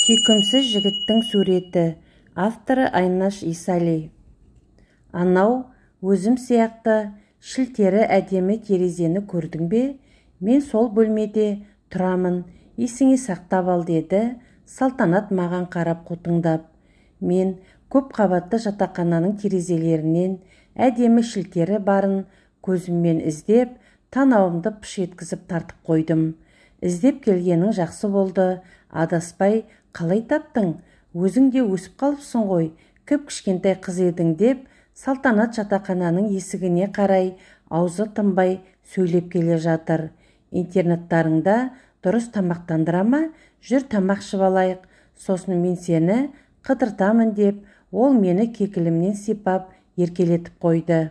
Сүйкімсіз жігіттің суреті. Авторы Айнаш Исали. Анау өзім сияқты шілтері әдемі терезені көрдің бе? Мен сол бөлмеде тұрамын, есіңе сақтап ал, деді Салтанат маған қарап қутыңдап. Мен көп қабатты жатақхананың терезелерінен әдемі шілтері барын көзіммен іздеп, танауымды пыш еткізіп тартып қойдым. Іздеп келгенің жақсы болды, адаспай қалай таптың? Өзің де өсіп қалыпсың ғой, кіп-кішкентай қыз едің, деп Салтанат жатақхананың есігіне қарай аузы тынбай сөйлеп келе жатыр. Интернаттарыңда дұрыс тамақтандыра ма? Жүр тамақ ішіп алайық, сосын мен сені қыдыртамын, деп ол мені кекілімнен сипап еркелетіп қойды.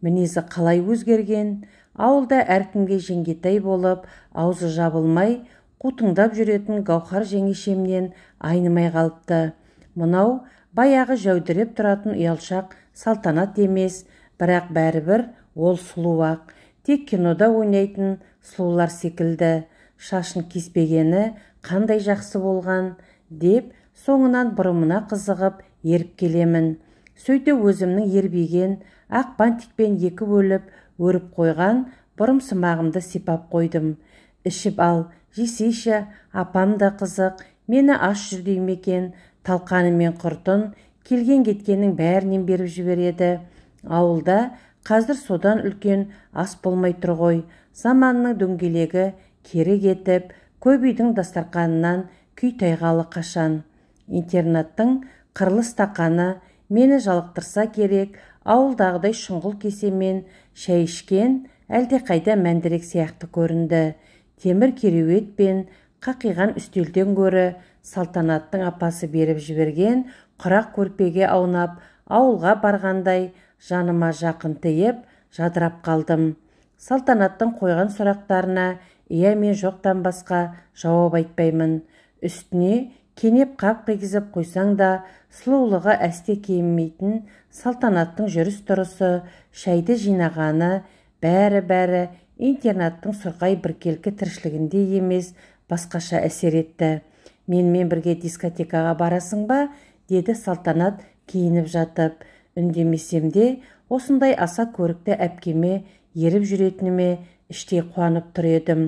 Мінезі қалай өзгерген? Ауылда әркімге жеңгетай болып, аузы жабылмай қутыңдап жүретін Гаухар жеңешемнен айнымай қалыпты. Мынау баяғы жәудіреп тұратын ұялшақ Салтанат емес, бірақ бәрібір ол сұлуақ. Тек кинода ойнайтын сұлулар секілді. Шашын кеспегені қандай жақсы болған, деп соңынан бұрымына қызығып еріп келемін. Сөйте өзімнің ербеген ақ бантикпен екі бөліп өріп қойған бұрымсымағымды сипап қойдым. Ішіп ал, жесейші, апам да қызық, мені аш жүр деймекен, талқаны мен құртын келген кеткенің бәрінен беріп жібереді. Ауылда қазір содан үлкен ас болмай тұр ғой. Заманның дөңгелегі кері кетіп, көп үйдің дастарқанынан күй тайғалы қашан. Интернаттың қырлы стақаны мені жалықтырса керек, ауылдағыдай шұңғыл кесемен шәй ішкен әлде қайда мәндірек сияқты көрінді. Темір кереует пен қақиған үстелден гөрі Салтанаттың апасы беріп жіберген құрақ көрпеге аунап, ауылға барғандай жаныма жақын тиіп, жадырап қалдым. Салтанаттың қойған сұрақтарына иә мен жоқтан басқа жауап айтпаймын. Үстіне кенеп қап қигізіп қойсаң да, сұлулығы әсте кеммейтін Салтанаттың жүріс тұрысы, шайды жинағаны, бәрі интернаттың сұрқай біркелкі тіршілігінде емес, басқаша әсер етті. Менімен бірге дискотекаға барасың ба? Деді Салтанат киініп жатып. Үндемесем де, осындай аса көрікті әпкеме еріп жүретініме іштей қуанып тұр едім.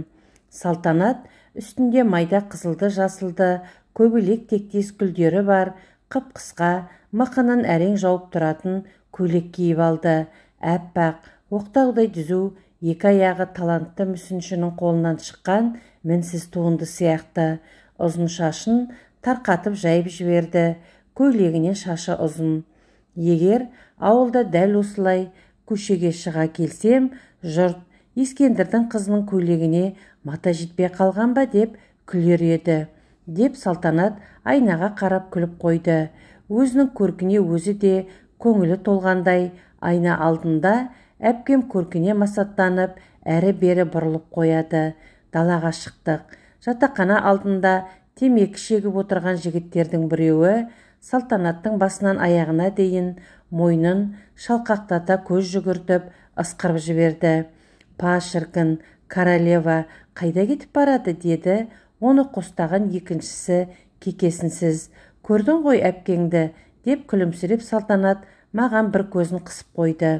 Салтанат үстінде майда қызылды жасылды көбелек тектес гүлдері бар қып-қысқа, мықынын әрең жауып тұратын көйлек киіп алды. Әппақ, оқтаудай түзу, екі аяғы талантты мүсіншінің қолынан шыққан мінсіз туынды сияқты. Ұзын шашын тарқатып жайып жіберді. Көйлегінен шашы ұзын. Егер ауылда дәл осылай көшеге шыға келсем, жұрт Ескендірдің қызының көйлегіне мата жетпей қалған ба деп күлер еді, деп Салтанат айнаға қарап күліп қойды. Өзінің көркіне өзі де көңілі толғандай, айна алдында әпкем көркіне масаттанып, әрі-бері бұрылып қояды. Далаға шықтық. Жатақхана алдында темекі шегіп отырған жігіттердің біреуі Салтанаттың басынан аяғына дейін мойнын шалқақтата көз жүгіртіп ысқырып жіберді. Па шіркін, королева қайда кетіп барады, деді оны қостаған екіншісі кекесінсіз. Көрдің ғой әпкеңді, деп күлімсіреп Салтанат маған бір көзін қысып қойды.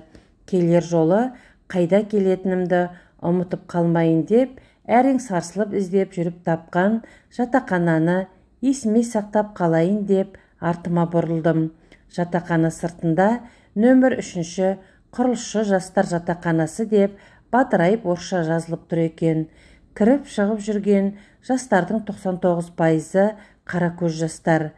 Келер жолы қайда келетінімді ұмытып қалмайын деп, әрең сарсылып іздеп жүріп тапқан жатақхананы есіме сақтап қалайын деп артыма бұрылдым. Жатақхана сыртында нөмір 3-ші құрылысшы жастар жатақханасы деп бадырайып орысша жазылып тұр екен. Кіріп шығып жүрген жастардың 99%-ы қара көз жастар.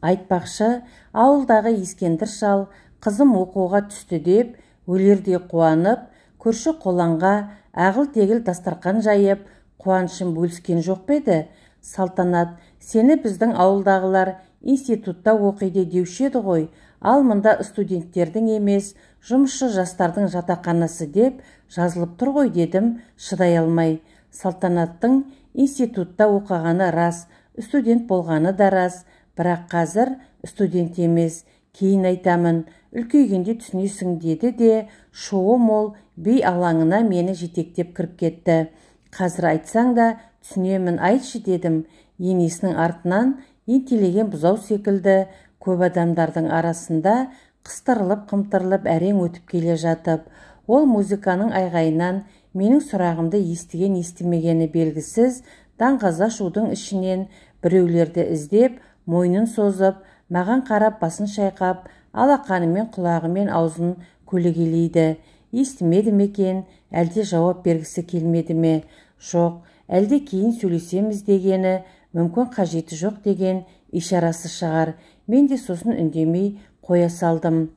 Айтпақшы, ауылдағы Ескендір шал қызым оқуға түсті деп өлердей қуанып, көрші қолаңға ағыл-тегіл дастарқан жайып, қуанышын бөліскен жоқ еді? Салтанат, сені біздің ауылдағылар институтта оқиды деуші еді ғой, ал мұнда студенттердің емес, жұмысшы жастардың жатақханасы деп жазылып тұр ғой, дедім шыдай алмай. Салтанаттың институтта оқығаны рас, студент болғаны да рас, бірақ қазір студент емес. Кейін айтамын, үлкейгенде түсінесің, деді де шуы мол би алаңына мені жетектеп кіріп кетті. Қазір айтсаң да түсінемін, айтшы, дедім. Енесінің артынан ентелеген бұзау секілді көп адамдардың арасында қыстырылып-қымтырылып әрең өтіп келе жатып, ол музыканың айғайынан менің сұрағымды естіген-естімегені белгісіз даңғаза шудың ішінен біреулерді іздеп, мойнын созып, маған қарап басын шайқап, алақанымен құлағымен аузын көлегейлейді. Естімеді ме екен, әлде жауап бергісі келмеді ме? Жоқ, әлде кейін сөйлесеміз дегені, мүмкін қажеті жоқ деген ишарасы шығар. Мен де сосын үндемей қоя салдым.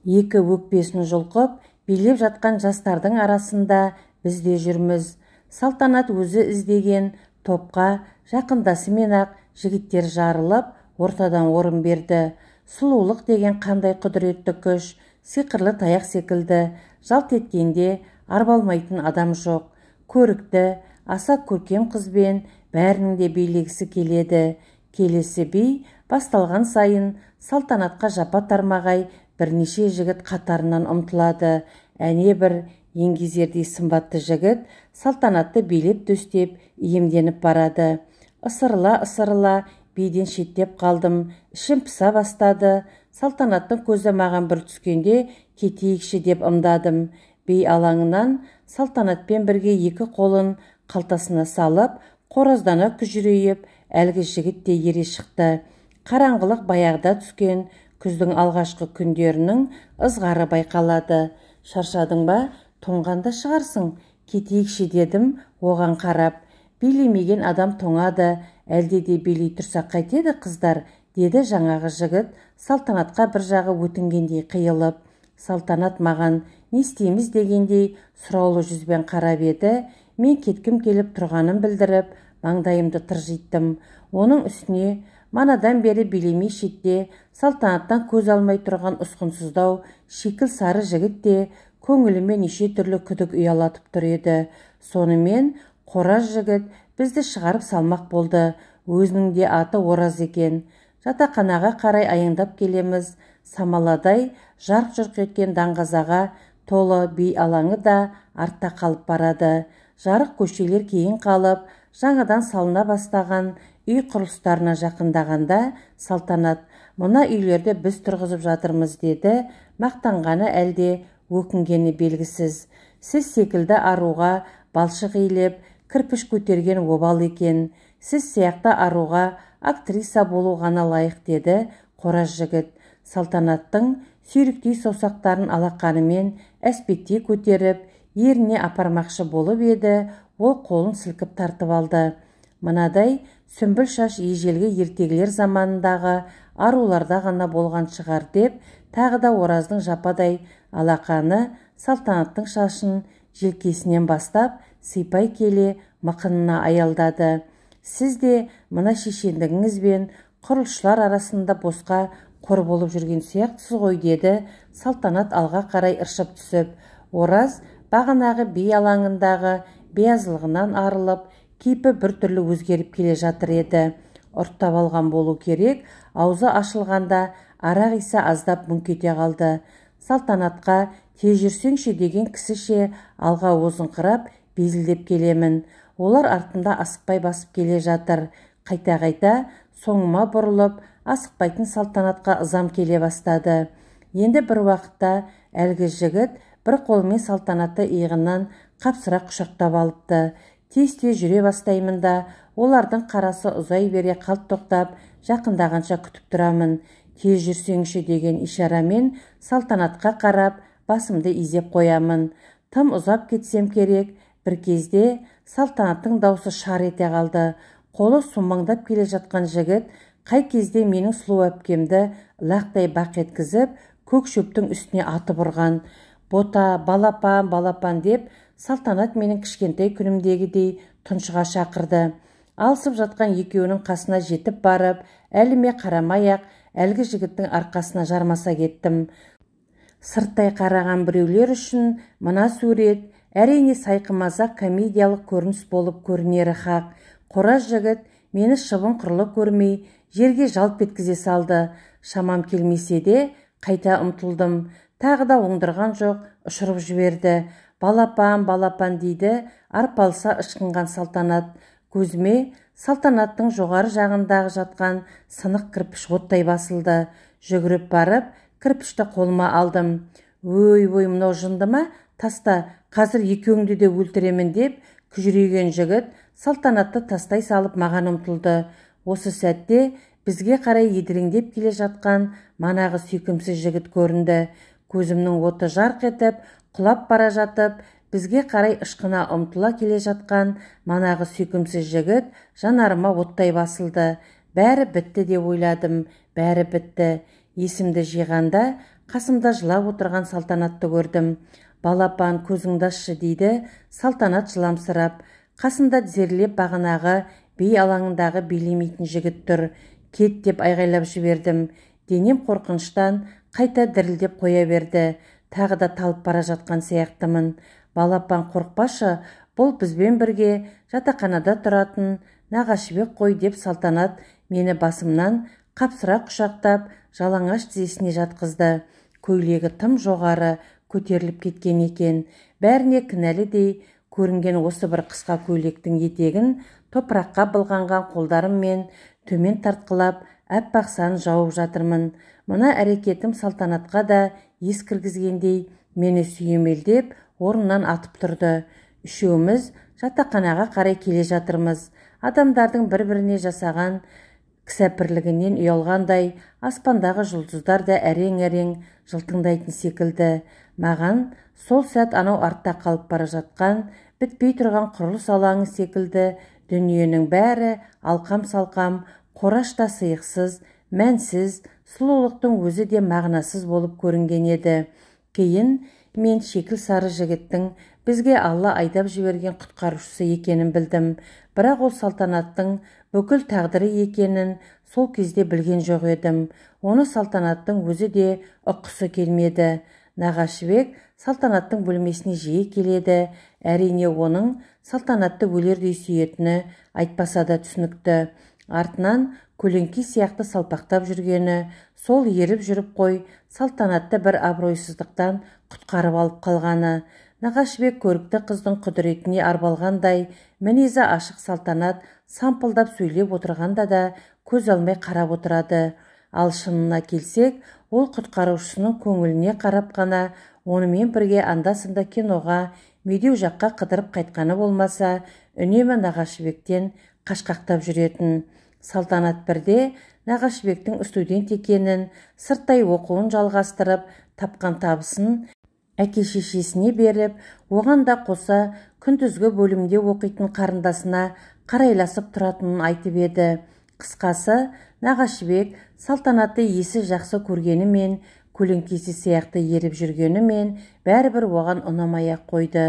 Екі өкпесін жұлқып, билеп жатқан жастардың арасында біз де жүрміз. Салтанат өзі іздеген топқа жақындасымен-ақ жігіттер жарылып, ортадан орын берді. Сұлулық деген қандай құдіретті күш, сиқырлы таяқ секілді, жалт еткенде арбалмайтын адам жоқ. Көрікті, аса көркем қызбен бәрінің де билегісі келеді. Келесі би басталған сайын салтанатқа жапа тармағай бірнеше жігіт қатарынан ұмтылады. Әне бір еңгезердей сымбатты жігіт салтанатты билеп төстеп иемденіп барады. Ысырыла биден шеттеп қалдым, ішім пыса бастады. Салтанаттың көзі маған бір түскенде кетейікші деп ымдадым. Би алаңынан салтанатпен бірге екі қолын қалтасына салып, қораздана күжірейіп, әлгі жігіт те ере шықты. Қараңғылық баяғыда түскен күздің алғашқы күндерінің ызғары байқалады. Шаршадың ба? Тоңғанда шығарсың, кетейікші дедім оған қарап. Билемеген адам тоңады, әлде де билей тұрса қайтеді қыздар, деді жаңағы жігіт салтанатқа бір жағы өтінгендей қиылып. Салтанат маған не істейміз дегендей сұраулы жүзбен қарап еді. Мен кеткім келіп тұрғанын білдіріп, маңдайымды тыржиттым. Оның үстіне манадан бері билемей шетте салтанаттан көз алмай тұрған ұсқынсыздау шикіл сары жігіт те көңіліме неше түрлі күдік ұялатып тұр еді. Сонымен қораз жігіт бізді шығарып салмақ болды. Өзінің де аты Ораз екен. Жатақханаға қарай аяңдап келеміз. Самаладай жарқ-жұрқ еткен даңғазаға толы би алаңы да артта қалып барады. Жарық көшелер кейін қалып, жаңадан салына бастаған үй құрылыстарына жақындағанда Салтанат, мына үйлерді біз тұрғызып жатырмыз деді. Мақтанғаны әлде өкінгені белгісіз. Сіз секілді аруға балшық илеп, кірпіш көтерген обал екен. Сіз сияқты аруға актриса болу ғана лайық деді қораз жігіт. Салтанаттың сүйріктей саусақтарын алақанымен әспеттей көтеріп, еріне апармақшы болып еді, ол қолын сілкіп тартып алды. Мынадай сүмбіл шаш ежелгі ертегілер заманындағы аруларда ғана болған шығар деп, тағы да Ораздың жападай алақаны Салтанаттың шашын желкесінен бастап сипай келе мықынына аялдады. Сіз де мына шешендігіңізбен құрылысшылар арасында босқа қор болып жүрген сияқтысыз ғой деді Салтанат алға қарай ыршып түсіп. Ораз бағанағы би алаңындағы биязылығынан арылып, кейпі бір түрлі өзгеріп келе жатыр еді. Ұрттап алған болу керек, аузы ашылғанда арақ иісі аздап мүңк ете қалды. Салтанатқа тез жүрсеңші деген кісіше алға озыңқырап безілдеп келемін. Олар артында асықпай басып келе жатыр. Қайта-қайта соңыма бұрылып, асықпайтын Салтанатқа ызам келе бастады. Енді бір уақытта әлгі жігіт бір қолымен Салтанатты иығынан қапсыра құшақтап алыпты. Тез-тез жүре бастаймын да, олардың қарасы ұзай бере қалт тоқтап, жақындағанша күтіп тұрамын. Тез жүрсеңші деген ишарамен Салтанатқа қарап, басымды изеп қоямын. Тым ұзап кетсем керек. Бір кезде Салтанаттың даусы шар ете қалды. Қолы сумаңдап келе жатқан жігіт қай кезде менің сұлу әпкемді лақтай бақ еткізіп, көк шөптің үстіне атып ұрған. Бота, балапан деп Салтанат менің кішкентай күнімдегідей тұншыға шақырды. Алысып жатқан екеуінің қасына жетіп барып, әліме қарамай-ақ әлгі жігіттің арқасына жармаса кеттім. Сырттай қараған біреулер үшін мына сурет әрине сайқымазақ комедиялық көрініс болып көрінері хақ. Қораз жігіт мені шыбын құрлы көрмей жерге жалп еткізе салды. Шамам келмесе де қайта ұмтылдым. Тағы да оңдырған жоқ, ұшырып жіберді. Балапан дейді, арпалса ышқынған Салтанат. Көзіме Салтанаттың жоғары жағындағы жатқан сынық кірпіш оттай басылды. Жүгіріп барып, кірпішті қолыма алдым. Өй, мынау жынды ма? Таста, қазір екеуіңді де өлтіремін деп, күжірейген жігіт Салтанатты тастай салып маған ұмтылды. Осы сәтте бізге қарай едіреңдеп келе жатқан манағы сүйкімсіз жігіт көрінді. Көзімнің оты жарқ етіп, құлап бара жатып, бізге қарай ышқына ұмтыла келе жатқан манағы сүйкімсіз жігіт жанарыма оттай басылды. Бәрі бітті деп ойладым, бәрі бітті. Есімді жиғанда қасымда жылап отырған Салтанатты көрдім. Балапан, көзіңді ашшы дейді Салтанат жыламсырап. Қасында тізерлеп бағанағы бей алаңындағы билемейтін жігіт тұр. Кет деп айғайлап жібердім. Денем қорқыныштан қайта дірілдеп қоя берді. Тағы да талып бара жатқан сияқтымын. Балапан, қорықпашы, бұл бізбен бірге жатақханада тұратын Нағашыбек қой деп Салтанат мені басымнан қапсыра құшақтап жалаңаш тізесіне жатқызды. Көйлегі тым жоғары көтеріліп кеткен екен. Бәріне кінәлідей көрінген осы бір қысқа көйлектің етегін топыраққа былғанған қолдарыммен төмен тартқылап әппақ санын жауып жатырмын. Мына әрекетім Салтанатқа да ес кіргізгендей мені сүйемелдеп орнынан атып тұрды. Үшеуміз жатақханаға қарай келе жатырмыз. Адамдардың бір-біріне жасаған кісәпірлігінен ұялғандай аспандағы жұлдыздар да әрең-әрең жылтыңдайтын секілді. Маған сол сәт анау артта қалып бара жатқан бітпей тұрған құрылыс алаңы секілді дүниенің бәрі алқам-салқам, қорашта сыйықсыз, мәнсіз, сұлулықтың өзі де мағынасыз болып көрінген еді. Кейін мен шекіл сары жігіттің бізге Алла айдап жіберген құтқарушысы екенін білдім. Бірақ ол Салтанаттың бүкіл тағдыры екенін сол кезде білген жоқ едім. Оны Салтанаттың өзі де ұққысы келмеді. Нағашыбек Салтанаттың бөлмесіне жиі келеді. Әрине оның Салтанатты өлердей сүйетіні айтпаса да түсінікті. Артынан көлеңке сияқты салпақтап жүргені, сол еріп жүріп қой Салтанатты бір абыройсыздықтан құтқарып алып қалғаны. Нағашыбек көрікті қыздың құдіретіне арбалғандай, мінезі ашық Салтанат сампылдап сөйлеп отырғанда да көз алмай қарап отырады. Ал шынына келсек, ол құтқарушысының көңіліне қарап қана онымен бірге анда-санда киноға, медеу жаққа қыдырып қайтқаны болмаса, үнемі Нағашыбектен қашқақтап жүретін. Салтанат бірде Нағашыбектің студент екенін, сырттай оқуын жалғастырып, тапқан табысын әке-шешесіне беріп, оған да қоса күндізгі бөлімде оқитын қарындасына қарайласып тұратынын айтып еді. Қысқасы, Нағашыбек Салтанатты есі жақсы көргенімен, көлеңкесі сияқты еріп жүргенімен, бәрібір оған ұнамай-ақ қойды.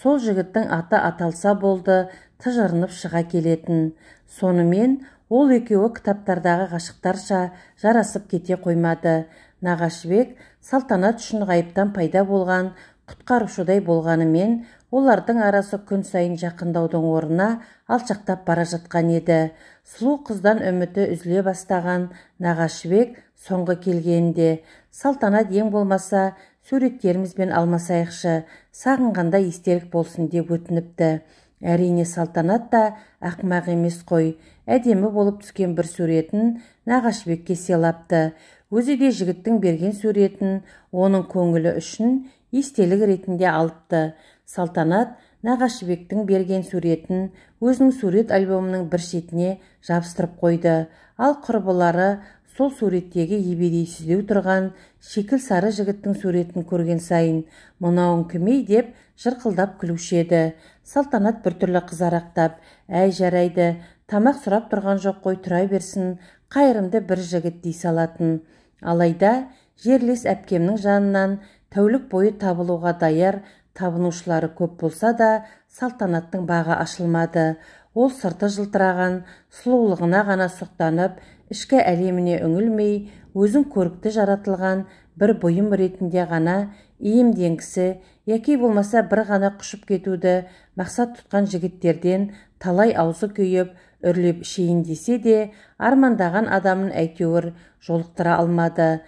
Сол жігіттің аты аталса болды, тыжырынып шыға келетін. Сонымен ол екеуі кітаптардағы ғашықтарша жарасып кете қоймады. Нағашыбек Салтанат үшін ғайыптан пайда болған құтқарушыдай болғанымен, олардың арасы күн сайын жақындаудың орнына алшақтап бара жатқан еді. Сұлу қыздан үміті үзіле бастаған Нағашыбек соңғы келгенде, Салтанат ең болмаса суреттерімізбен алмасайықшы, сағынғанда естелік болсын деп өтініпті. Әрине Салтанат та ақымақ емес қой. Әдемі болып түскен бір суретін Нағашыбекке сыйлапты. Өзі де жігіттің берген суретін оның көңілі үшін естелік ретінде алыпты. Салтанат Нағашыбектің берген суретін өзінің сурет альбомының бір шетіне жабыстырып қойды. Ал құрбылары сол суреттегі ебедейсіздеу тұрған шекіл сары жігіттің суретін көрген сайын «Мынауың кім-ей?» деп жырқылдап күлуші еді. Салтанат біртүрлі қызарақтап, «Әй, жарайды, тамақ сұрап тұрған жоқ қой, тұра берсін, қайырымды бір жігіт» дей салатын. Алайда жерлес әпкемнің жанынан тәулік бойы табылуға даяр табынушылары көп болса да, Салтанаттың бағы ашылмады. Ол сырты жылтыраған сұлулығына ғана сұқтанып, ішкі әлеміне үңілмей, өзін көрікті жаратылған бір бұйым ретінде ғана иемденгісі, яки болмаса бір ғана құшып кетуді мақсат тұтқан жігіттерден талай аузы күйіп, үрлеп ішейін десе де, армандаған адамын әйтеуір жолықтыра алмады.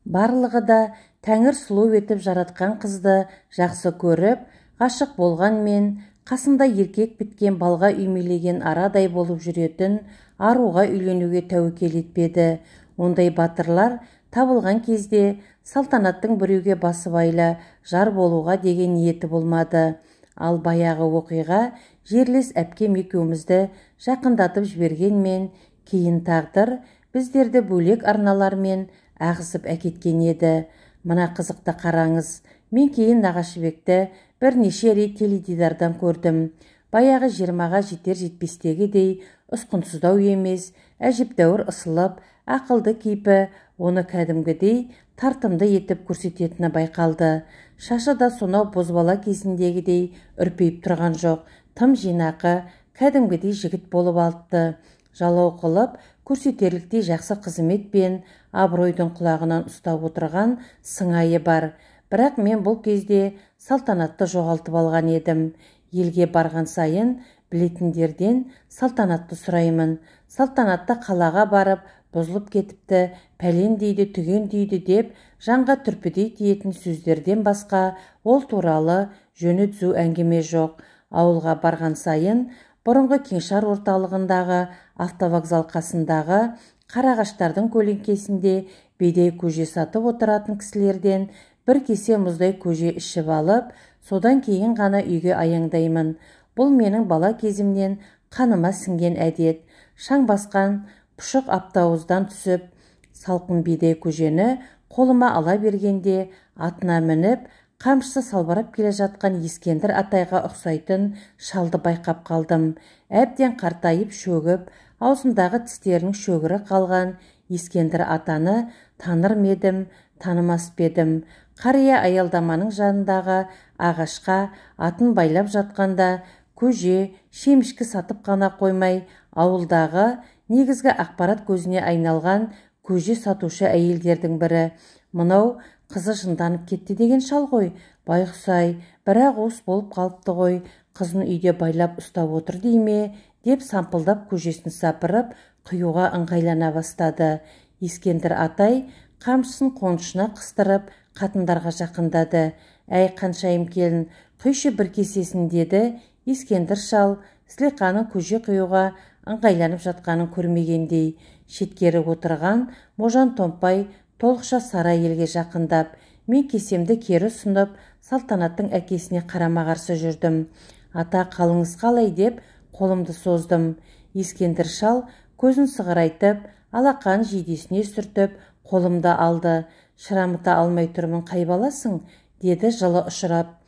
Барлығы да Тәңір сұлу етіп жаратқан қызды жақсы көріп, ғашық болғанмен, қасында еркек біткен балға үймелеген арадай болып жүретін аруға үйленуге тәуекел етпеді. Ондай батырлар табылған кезде Салтанаттың біреуге басыбайлы жар болуға деген ниеті болмады. Ал баяғы оқиға жерлес әпкем екеумізді жақындатып жібергенмен, кейін тағдыр біздерді бөлек арналармен ағызып әкеткен еді. Мына қызықты қараңыз, мен кейін Нағашыбекті бірнеше рет теледидардан көрдім. Баяғы 20-ға жетер-жетпестегідей ұсқынсыздау емес, әжептәуір ысылып, ақылды кейпі оны кәдімгідей тартымды етіп көрсететіні байқалды. Шашы да сонау бозбала кезіндегідей үрпейіп тұрған жоқ, тым жинақы, кәдімгідей жігіт болып алыпты. Жалау қылып көрсетерліктей жақсы қызмет пен абыройдың құлағынан ұстап отырған сыңайы бар. Бірақ мен бұл кезде Салтанатты жоғалтып алған едім. Елге барған сайын білетіндерден Салтанатты сұраймын. Салтанатты қалаға барып бұзылып кетіпті, пәлен дейді, түген дейді деп жанға түрпідей тиетін сөздерден басқа ол туралы жөні түзу әңгіме жоқ. Ауылға барған сайын бұрынғы Кеңшар орталығындағы автовокзал қасындағы қарағаштардың көлеңкесінде бидай көже сатып отыратын кісілерден бір кесе мұздай көже ішіп алып, содан кейін ғана үйге аяңдаймын. Бұл менің бала кезімнен қаныма сіңген әдет. Шаң басқан пұшық аптауыздан түсіп, салқын бидай көжені қолыма ала бергенде атына мініп, қамшысы салбырап келе жатқан Ескендір атайға ұқсайтын шалды байқап қалдым. Әбден қартайып шөгіп, аузындағы тістерінің шөгірі қалған Ескендір атаны таныр медім, танымас бедім. Қария аялдаманың жанындағы ағашқа атын байлап жатқанда көже, шемішкі сатып қана қоймай, ауылдағы негізгі ақпарат көзіне айналған көже сатушы әйелдердің бірі. Мынау қызы жынданып кетті деген шал ғой, байғұс-ай, бірақ уыс болып қалыпты ғой, қызын үйде байлап ұстап отыр дей ме, деп сампылдап көжесін сапырып, құюға ыңғайлана бастады. Ескендір атай қамшысын қонышына қыстырып, қатындарға жақындады. Әй қаншайым келін, құйшы бір кесесін деді. Ескендір шал Сілиқаның көже құюға ыңғайланып жатқанын көрмегендей, шеткері отырған Можан Томпай толықша сары әйелге жақындап, мен кесемді кері ұсынып, Салтанаттың әкесіне қарама-қарсы жүрдім. Ата, қалыңыз қалай деп қолымды создым. Ескендір шал көзін сығырайтып, алақан жейдесіне сүртіп, қолымды алды. Шырамыта алмай тұрмын, қай баласың, деді жылы ұшырап.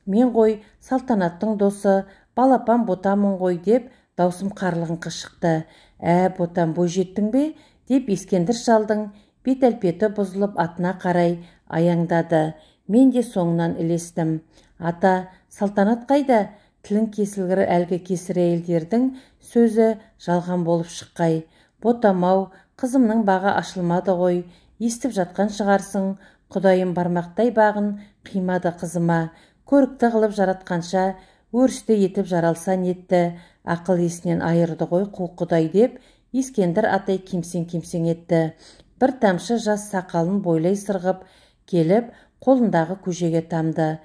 Мен ғой Салтанаттың досы, балапан Ботамын ғой деп даусым қарлығыңқы шықты. Ботам, бой жеттің бе? Деп Ескендір шалдың бет-әлпеті бұзылып атына қарай аяңдады. Мен де соңынан ілестім. Ата, Салтанат қайда? Тілін кесілгір әлгі кесір әйелдердің сөзі жалған болып шыққай. Ботам-ау, қызымның бағы ашылмады ғой, естіп жатқан шығарсың. Құдайым бармақтай бағын қимады қызыма. Көрікті қылып жаратқанша өрісті етіп жаралсан етті. Ақыл есінен айырды ғой қу құдай деп Ескендір атай кемсең-кемсең етті. Бір тамшы жас сақалын бойлай сырғып келіп, қолындағы көжеге тамды.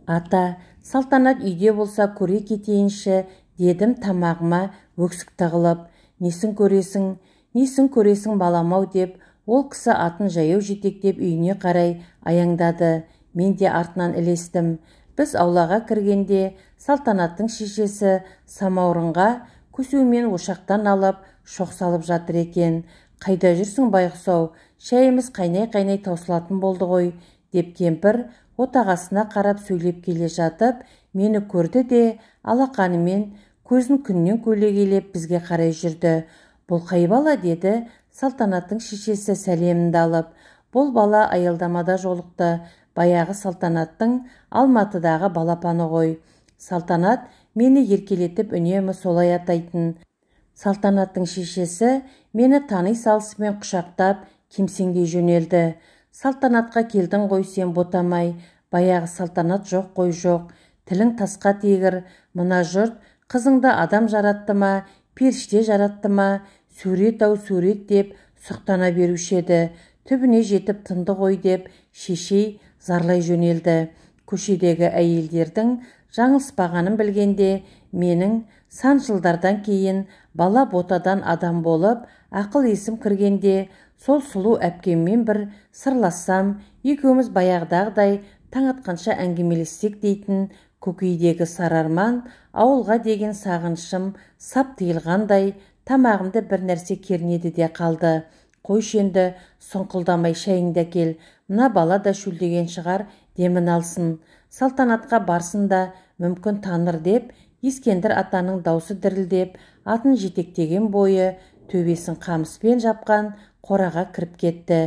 Ата, Салтанат үйде болса көре кетейінші, дедім тамағыма өксік тығылып. Несін көресің баламау деп, ол кісі атын жаяу жетектеп үйіне қарай аяңдады. Мен де артынан ілестім. Біз аулаға кіргенде Салтанаттың шешесі самаурынға көсеумен ошақтан алып, шоқ салып жатыр екен. Қайда жүрсің байғұс-ау, шәйіміз қайнай-қайнай таусылатын болды ғой, деп кемпір отағасына қарап сөйлеп келе жатып, мені көрді де алақанымен көзін күннен көлегейлеп бізге қарай жүрді. Бұл қай бала, деді Салтанаттың шешесі сәлемімді алып. Бұл бала аялдамада жолықты, баяғы Салтанаттың Алматыдағы балапаны ғой. Салтанат мені еркелетіп үнемі солай атайтын. Салтанаттың шешесі мені тани салысымен құшақтап кемсеңдей жөнелді. Салтанатқа келдің ғой сен, Ботамай, баяғы Салтанат жоқ қой жоқ. Тілің тасқа тегір, мына жұрт қызыңды адам жаратты ма, періште жаратты ма, сурет-ау сурет деп сұқтана беруші еді. Түбіне жетіп тынды ғой деп шешей зарлай жөнелді. Көшедегі әйелдердің жаңылыспағанын білгенде, менің сан жылдардан кейін бала ботадан адам болып, ақыл есім кіргенде, сол сұлу әпкеммен бір сырлассам, екеуміз баяғыдағыдай таң атқанша әңгімелессек дейтін көкейдегі сарарман, ауылға деген сағынышым сап тиылғандай, тамағымды бір нәрсе кернеді де қалды. Қойшы енді, сұңқылдамай шайыңды әкел, мына бала да шөлдеген шығар, демін алсын. Салтанатқа барсын да мүмкін таныр деп, Ескендір атаның даусы дірілдеп, атын жетектеген бойы төбесін қамыспен жапқан қораға кіріп кетті.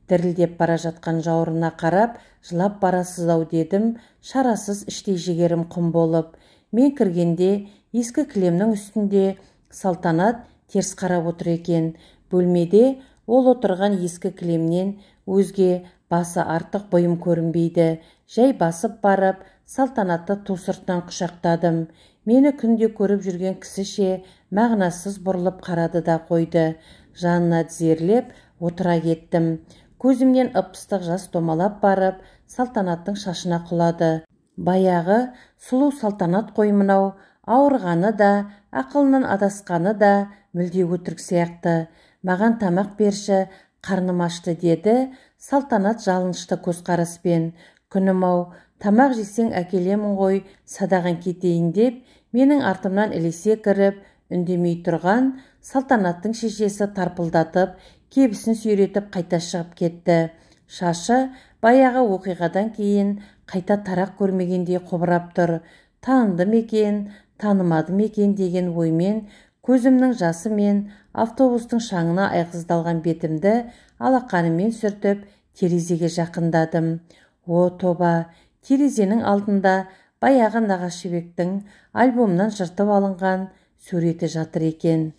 Дірілдеп бара жатқан жауырына қарап, жылап барасыз-ау дедім, шарасыз іштей жігерім құм болып. Мен кіргенде ескі кілемнің үстінде Салтанат теріс қарап отыр екен. Бөлмеде ол отырған ескі кілемнен өзге басы артық бұйым көрінбейді. Жай басып барып, Салтанатты ту сыртынан құшақтадым. Мені күнде көріп жүрген кісіше мағынасыз бұрылып қарады да қойды. Жанына тізерлеп отыра кеттім. Көзімнен ып-ыстық жас домалап барып, Салтанаттың шашына құлады. Баяғы сұлу Салтанат қой мынау, ауырғаны да, ақылынан адасқаны да мүлде өтірік сияқты. Маған тамақ берші, қарным ашты деді Салтанат жалынышты көзқараспен. Күнім-ау, тамақ жесең әкелемін ғой, садағын кетейін деп, менің артымнан ілесе кіріп, үндемей тұрған Салтанаттың шешесі тарпылдатып, кебісін сүйретіп қайта шығып кетті. Шашы баяғы оқиғадан кейін қайта тарақ көрмегендей құбырап тұр. Танымдым екен, танымадым екен деген оймен, көзімнің жасы мен автобустың шаңына айғыздалған бетімді алақаныммен сүртіп, терезеге жақындадым. О, тоба, терезенің алдында баяғы Нағашыбектің альбомнан жыртып алынған суреті жатыр екен.